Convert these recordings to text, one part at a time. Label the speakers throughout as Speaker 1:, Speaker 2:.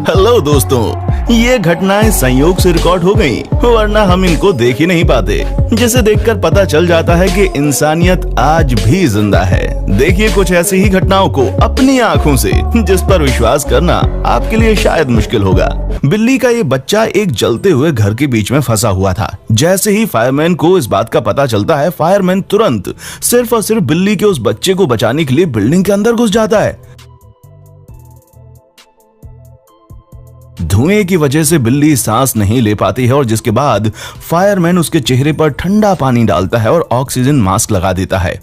Speaker 1: Hello दोस्तों, ये घटनाएं संयोग से रिकॉर्ड हो गईं, वरना हम इनको देख ही नहीं पाते, जिसे देखकर पता चल जाता है कि इंसानियत आज भी जिंदा है। देखिए कुछ ऐसी ही घटनाओं को अपनी आंखों से, जिस पर विश्वास करना आपके लिए शायद मुश्किल होगा। बिल्ली का ये बच्चा एक जलते हुए घर के बीच में फंसा हुआ था। जैसे ही फायरमैन को इस बात का पता चलता है, फायरमैन तुरंत सिर्फ और सिर्फ बिल्ली के उस बच्चे को बचाने के लिए बिल्डिंग के अंदर घुस जाता है। धुएं की वजह से बिल्ली सांस नहीं ले पाती है और जिसके बाद फायरमैन उसके चेहरे पर ठंडा पानी डालता है और ऑक्सीजन मास्क लगा देता है।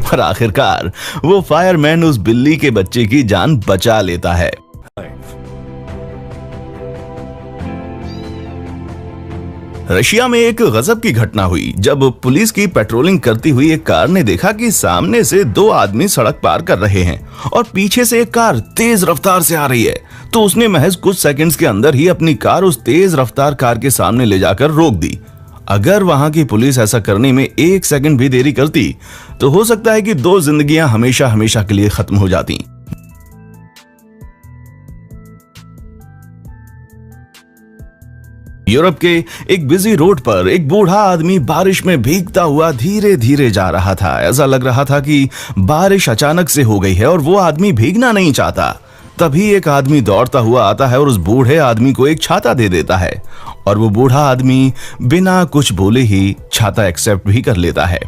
Speaker 1: और आखिरकार वो फायरमैन उस बिल्ली के बच्चे की जान बचा लेता है। रशिया में एक गजब की घटना हुई जब पुलिस की पेट्रोलिंग करती हुई एक कार ने देखा कि सामने से दो आदमी सड़क पार कर रहे हैं और पीछे से एक कार तेज रफ्तार से आ रही है। तो उसने महज कुछ सेकंड्स के अंदर ही अपनी कार उस तेज रफ्तार कार के सामने ले जाकर रोक दी। अगर वहां की पुलिस ऐसा करने में एक सेकंड भी देरी करती तो हो सकता है कि दो जिंदगियां हमेशा हमेशा के लिए खत्म हो जाती। यूरोप के एक बिजी रोड पर एक बूढ़ा आदमी बारिश में भीगता हुआ धीरे धीरे जा रहा था। ऐसा लग रहा था कि बारिश अचानक से हो गई है और वो आदमी भीगना नहीं चाहता। तभी एक आदमी दौड़ता हुआ आता है और उस बूढ़े आदमी को एक छाता दे देता है और वो बूढ़ा आदमी बिना कुछ बोले ही छाता एक्सेप्ट भी कर लेता है।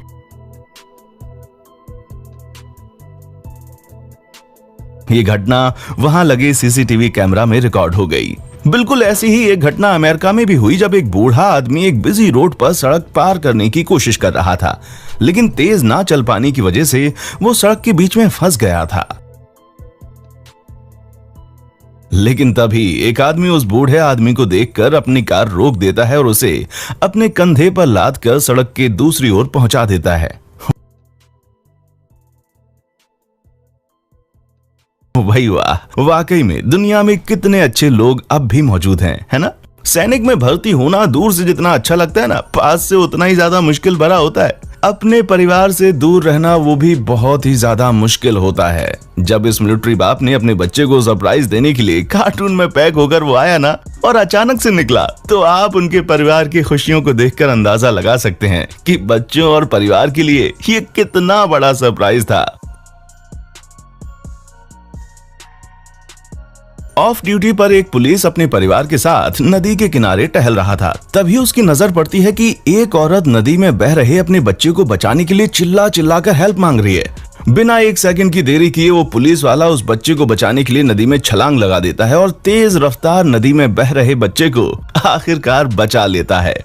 Speaker 1: ये घटना वहां लगे सीसीटीवी कैमरा में रिकॉर्ड हो गई। बिल्कुल ऐसी ही एक घटना अमेरिका में भी हुई जब एक बूढ़ा आदमी एक बिजी रोड पर सड़क पार करने की कोशिश कर रहा था, लेकिन तेज ना चल पाने की वजह से वो सड़क के बीच में फंस गया था। लेकिन तभी एक आदमी उस बूढ़े आदमी को देखकर अपनी कार रोक देता है और उसे अपने कंधे पर लाद कर सड़क के दूसरी ओर पहुंचा देता है। भाई वाह, वाकई में दुनिया में कितने अच्छे लोग अब भी मौजूद हैं, है ना। सैनिक में भर्ती होना दूर से जितना अच्छा लगता है ना, पास से उतना ही ज्यादा मुश्किल भरा होता है। अपने परिवार से दूर रहना वो भी बहुत ही ज्यादा मुश्किल होता है। जब इस मिलिट्री बाप ने अपने बच्चे को सरप्राइज देने के लिए कार्टून में पैक होकर वो आया ना और अचानक से निकला, तो आप उनके परिवार की खुशियों को देखकर अंदाजा लगा सकते हैं कि बच्चों और परिवार के लिए ये कितना बड़ा सरप्राइज था। ऑफ ड्यूटी पर एक पुलिस अपने परिवार के साथ नदी के किनारे टहल रहा था। तभी उसकी नजर पड़ती है कि एक औरत नदी में बह रहे अपने बच्चे को बचाने के लिए चिल्ला चिल्ला कर हेल्प मांग रही है। बिना एक सेकंड की देरी किए वो पुलिस वाला उस बच्चे को बचाने के लिए नदी में छलांग लगा देता है और तेज रफ्तार नदी में बह रहे बच्चे को आखिरकार बचा लेता है।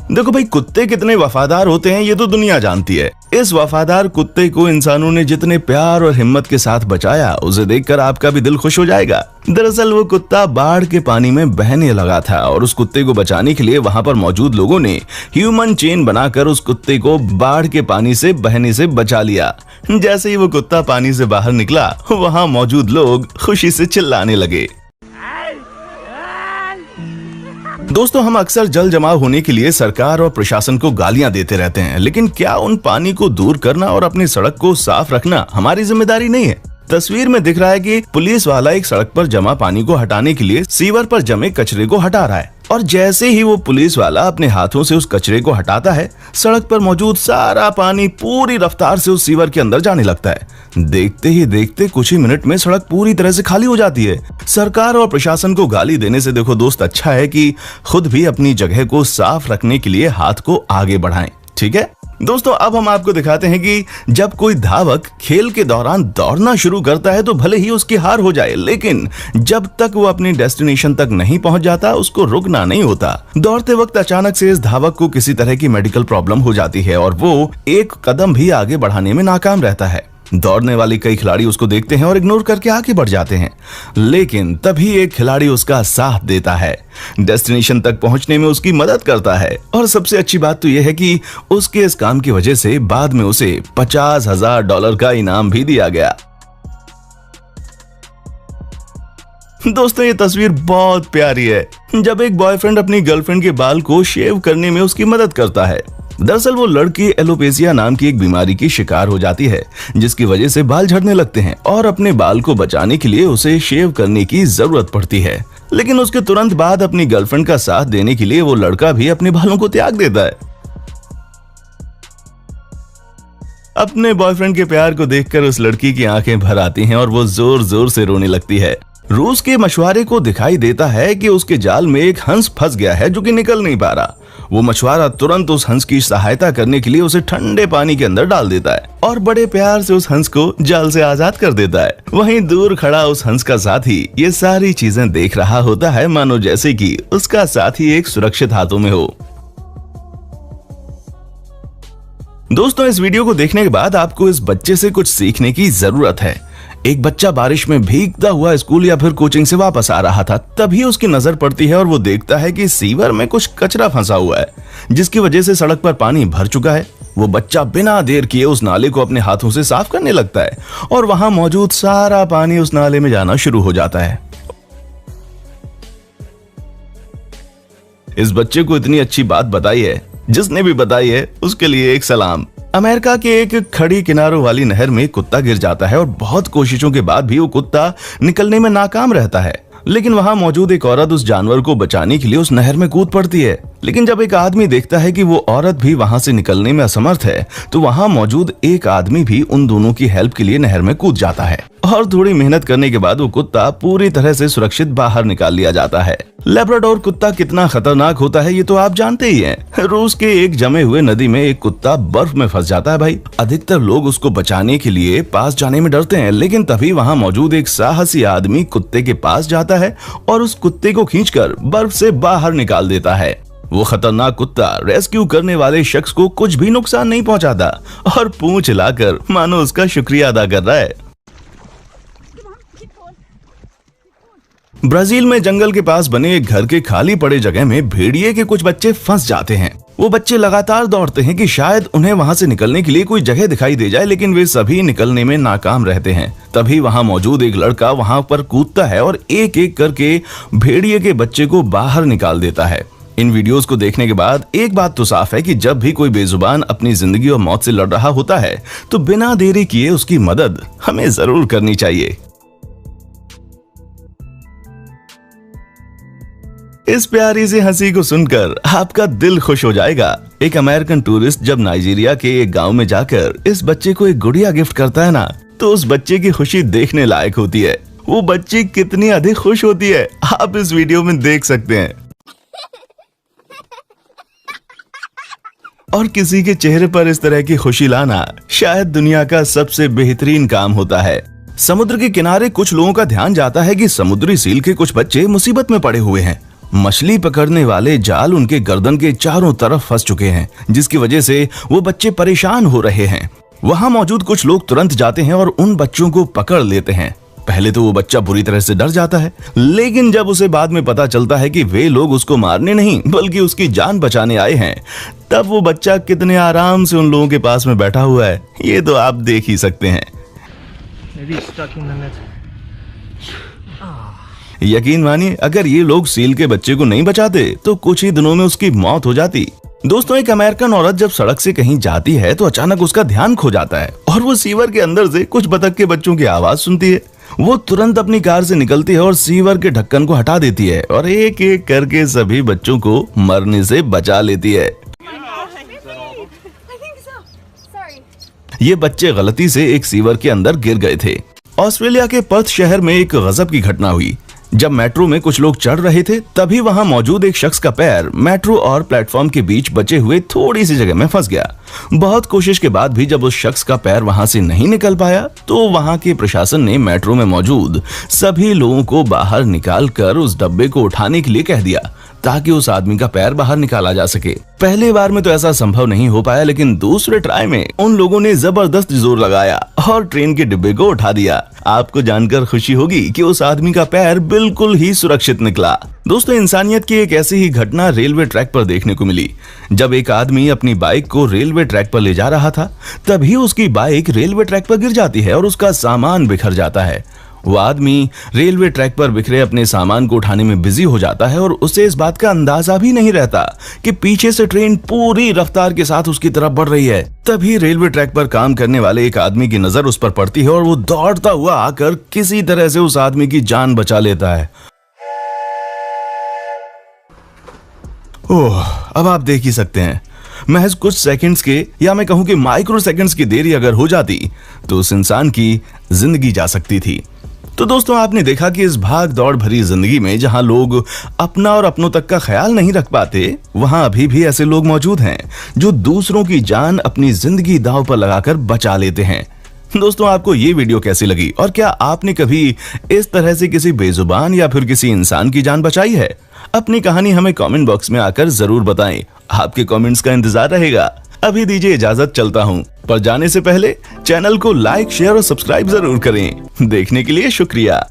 Speaker 1: देखो भाई, कुत्ते कितने वफादार होते हैं ये तो दुनिया जानती है। इस वफादार कुत्ते को इंसानों ने जितने प्यार और हिम्मत के साथ बचाया, उसे देखकर आपका भी दिल खुश हो जाएगा। दरअसल वो कुत्ता बाढ़ के पानी में बहने लगा था और उस कुत्ते को बचाने के लिए वहां पर मौजूद लोगों ने ह्यूमन चेन बनाकर उस कुत्ते को बाढ़ के पानी से बहने से बचा लिया। जैसे ही वो कुत्ता पानी से बाहर निकला, वहां मौजूद लोग खुशी से चिल्लाने लगे। दोस्तों, हम अक्सर जल जमाव होने के लिए सरकार और प्रशासन को गालियां देते रहते हैं, लेकिन क्या उन पानी को दूर करना और अपनी सड़क को साफ रखना हमारी जिम्मेदारी नहीं है? तस्वीर में दिख रहा है कि पुलिस वाला एक सड़क पर जमा पानी को हटाने के लिए सीवर पर जमे कचरे को हटा रहा है और जैसे ही वो पुलिस वाला अपने हाथों से उस कचरे को हटाता है, सड़क पर मौजूद सारा पानी पूरी रफ्तार से उस सीवर के अंदर जाने लगता है। देखते ही देखते कुछ ही मिनट में सड़क पूरी तरह से खाली हो जाती है। सरकार और प्रशासन को गाली देने से देखो दोस्त, अच्छा है कि खुद भी अपनी जगह को साफ रखने के लिए हाथ को आगे बढ़ाएं। ठीक है दोस्तों, अब हम आपको दिखाते हैं कि जब कोई धावक खेल के दौरान दौड़ना शुरू करता है तो भले ही उसकी हार हो जाए, लेकिन जब तक वो अपनी डेस्टिनेशन तक नहीं पहुंच जाता उसको रुकना नहीं होता। दौड़ते वक्त अचानक से इस धावक को किसी तरह की मेडिकल प्रॉब्लम हो जाती है और वो एक कदम भी आगे बढ़ाने में नाकाम रहता है। दौड़ने वाले कई खिलाड़ी उसको देखते हैं और इग्नोर करके आगे बढ़ जाते हैं, लेकिन तभी एक खिलाड़ी उसका साथ देता है, डेस्टिनेशन तक पहुंचने में उसकी मदद करता है और सबसे अच्छी बात तो यह है कि उसके इस काम की वजह से बाद में उसे $50,000 का इनाम भी दिया गया। दोस्तों ये तस्वीर बहुत प्यारी है, जब एक बॉयफ्रेंड अपनी गर्लफ्रेंड के बाल को शेव करने में उसकी मदद करता है। दरअसल वो लड़की एलोपेसिया नाम की एक बीमारी की शिकार हो जाती है, जिसकी वजह से बाल झड़ने लगते हैं और अपने बाल को बचाने के लिए उसे शेव करने की जरूरत पड़ती है। लेकिन उसके तुरंत बाद अपनी गर्लफ्रेंड का साथ देने के लिए वो लड़का भी अपने बालों को त्याग देता है। अपने बॉयफ्रेंड के प्यार को देखकर उस लड़की की आंखें भर आती हैं और वो जोर जोर से रोने लगती है। रूस के मछुआरे को दिखाई देता है कि उसके जाल में एक हंस फंस गया है जो कि निकल नहीं पा रहा। वो मछुआरा तुरंत उस हंस की सहायता करने के लिए उसे ठंडे पानी के अंदर डाल देता है और बड़े प्यार से उस हंस को जाल से आजाद कर देता है। वहीं दूर खड़ा उस हंस का साथी ये सारी चीजें देख रहा होता है, मानो जैसे कि उसका साथी एक सुरक्षित हाथों में हो। दोस्तों इस वीडियो को देखने के बाद आपको इस बच्चे से कुछ सीखने की जरूरत है। एक बच्चा बारिश में भीगता हुआ स्कूल या फिर कोचिंग से वापस आ रहा था, तभी उसकी नजर पड़ती है और वो देखता है कि सीवर में कुछ कचरा फंसा हुआ है, जिसकी वजह से सड़क पर पानी भर चुका है। वो बच्चा बिना देर किए उस नाले को अपने हाथों से साफ करने लगता है और वहां मौजूद सारा पानी उस नाले में जाना शुरू हो जाता है। इस बच्चे को इतनी अच्छी बात बताई है, जिसने भी बताई है उसके लिए एक सलाम। अमेरिका के एक खड़ी किनारों वाली नहर में कुत्ता गिर जाता है और बहुत कोशिशों के बाद भी वो कुत्ता निकलने में नाकाम रहता है। लेकिन वहां मौजूद एक औरत उस जानवर को बचाने के लिए उस नहर में कूद पड़ती है। लेकिन जब एक आदमी देखता है कि वो औरत भी वहां से निकलने में असमर्थ है, तो वहां मौजूद एक आदमी भी उन दोनों की हेल्प के लिए नहर में कूद जाता है और थोड़ी मेहनत करने के बाद वो कुत्ता पूरी तरह से सुरक्षित बाहर निकाल लिया जाता है। लैब्राडोर कुत्ता कितना खतरनाक होता है ये तो आप जानते ही हैं। रूस के एक जमे हुए नदी में एक कुत्ता बर्फ में फंस जाता है भाई। अधिकतर लोग उसको बचाने के लिए पास जाने में डरते हैं, लेकिन तभी वहां मौजूद एक साहसी आदमी कुत्ते के पास जाता है और उस कुत्ते को खींचकर बर्फ से बाहर निकाल देता है। वो खतरनाक कुत्ता रेस्क्यू करने वाले शख्स को कुछ भी नुकसान नहीं पहुंचाता और पूंछ हिलाकर मानो उसका शुक्रिया अदा कर रहा है। ब्राजील में जंगल के पास बने एक घर के खाली पड़े जगह में भेड़िए के कुछ बच्चे फंस जाते हैं। वो बच्चे लगातार दौड़ते हैं कि शायद उन्हें वहां से निकलने के लिए कोई जगह दिखाई दे जाए, लेकिन वे सभी निकलने में नाकाम रहते हैं। तभी वहां मौजूद एक लड़का वहां पर कूदता है और एक एक करके भेड़िए के बच्चे को बाहर निकाल देता है। इन वीडियोस को देखने के बाद एक बात तो साफ है कि जब भी कोई बेजुबान अपनी जिंदगी और मौत से लड़ रहा होता है तो बिना देरी किए उसकी मदद हमें जरूर करनी चाहिए। इस प्यारी सी हंसी को सुनकर आपका दिल खुश हो जाएगा। एक अमेरिकन टूरिस्ट जब नाइजीरिया के एक गांव में जाकर इस बच्चे को एक गुड़िया गिफ्ट करता है ना, तो उस बच्चे की खुशी देखने लायक होती है। वो बच्ची कितनी अधिक खुश होती है आप इस वीडियो में देख सकते हैं। और किसी के चेहरे पर इस तरह की खुशी लाना शायद दुनिया का सबसे बेहतरीन काम होता है। समुद्र के किनारे कुछ लोगों का ध्यान जाता है कि समुद्री सील के कुछ बच्चे मुसीबत में पड़े हुए हैं। मछली पकड़ने वाले जाल उनके गर्दन के चारों तरफ फंस चुके हैं, जिसकी वजह से वो बच्चे परेशान हो रहे हैं। वहां मौजूद कुछ लोग तुरंत जाते हैं और उन बच्चों को पकड़ लेते हैं। पहले तो वो बच्चा बुरी तरह से डर जाता है, लेकिन जब उसे बाद में पता चलता है कि वे लोग उसको मारने नहीं बल्कि उसकी जान बचाने आए हैं, तब वो बच्चा कितने आराम से उन लोगों के पास में बैठा हुआ है ये तो आप देख ही सकते हैं। यकीन मानिए अगर ये लोग सील के बच्चे को नहीं बचाते तो कुछ ही दिनों में उसकी मौत हो जाती। दोस्तों एक अमेरिकन औरत जब सड़क से कहीं जाती है तो अचानक उसका ध्यान खो जाता है और वो सीवर के अंदर से कुछ बतख के बच्चों की आवाज सुनती है। वो तुरंत अपनी कार से निकलती है और सीवर के ढक्कन को हटा देती है और एक एक करके सभी बच्चों को मरने से बचा लेती है। ये बच्चे गलती से एक सीवर के अंदर गिर गए थे। ऑस्ट्रेलिया के पर्थ शहर में एक गजब की घटना हुई। जब मेट्रो में कुछ लोग चढ़ रहे थे तभी वहां मौजूद एक शख्स का पैर मेट्रो और प्लेटफॉर्म के बीच बचे हुए थोड़ी सी जगह में फंस गया। बहुत कोशिश के बाद भी जब उस शख्स का पैर वहां से नहीं निकल पाया तो वहां के प्रशासन ने मेट्रो में मौजूद सभी लोगों को बाहर निकाल कर उस डब्बे को उठाने के लिए कह दिया ताकि उस आदमी का पैर बाहर निकाला जा सके। पहले बार में तो ऐसा संभव नहीं हो पाया, लेकिन दूसरे ट्राई में उन लोगों ने जबरदस्त जोर लगाया और ट्रेन के डिब्बे को उठा दिया। आपको जानकर खुशी होगी कि उस आदमी का पैर बिल्कुल ही सुरक्षित निकला। दोस्तों इंसानियत की एक ऐसी ही घटना रेलवे ट्रैक पर देखने को मिली। जब एक आदमी अपनी बाइक को रेलवे ट्रैक पर ले जा रहा था तभी उसकी बाइक रेलवे ट्रैक पर गिर जाती है और उसका सामान बिखर जाता है। वो आदमी रेलवे ट्रैक पर बिखरे अपने सामान को उठाने में बिजी हो जाता है और उसे इस बात का अंदाजा भी नहीं रहता कि पीछे से ट्रेन पूरी रफ्तार के साथ उसकी तरफ बढ़ रही है। तभी रेलवे ट्रैक पर काम करने वाले एक आदमी की नजर उस पर पड़ती है और वो दौड़ता हुआ आकर किसी तरह से उस आदमी की जान बचा लेता है। ओह, अब आप देख ही सकते हैं, महज कुछ सेकंड्स के या मैं कहूं कि माइक्रो सेकंड्स की देरी अगर हो जाती तो उस इंसान की जिंदगी जा सकती थी। तो दोस्तों, आपने देखा कि इस भाग दौड़ भरी जिंदगी में जहां लोग अपना और अपनों तक का ख्याल नहीं रख पाते, वहां अभी भी ऐसे लोग मौजूद हैं जो दूसरों की जान अपनी जिंदगी दांव पर लगाकर बचा लेते हैं। दोस्तों, आपको ये वीडियो कैसी लगी और क्या आपने कभी इस तरह से किसी बेजुबान या फिर किसी इंसान की जान बचाई है? अपनी कहानी हमें कमेंट बॉक्स में आकर जरूर बताएं। आपके कमेंट्स का इंतजार रहेगा। अभी दीजिए इजाजत, चलता हूं, पर जाने से पहले चैनल को लाइक, शेयर और सब्सक्राइब जरूर करें। देखने के लिए शुक्रिया।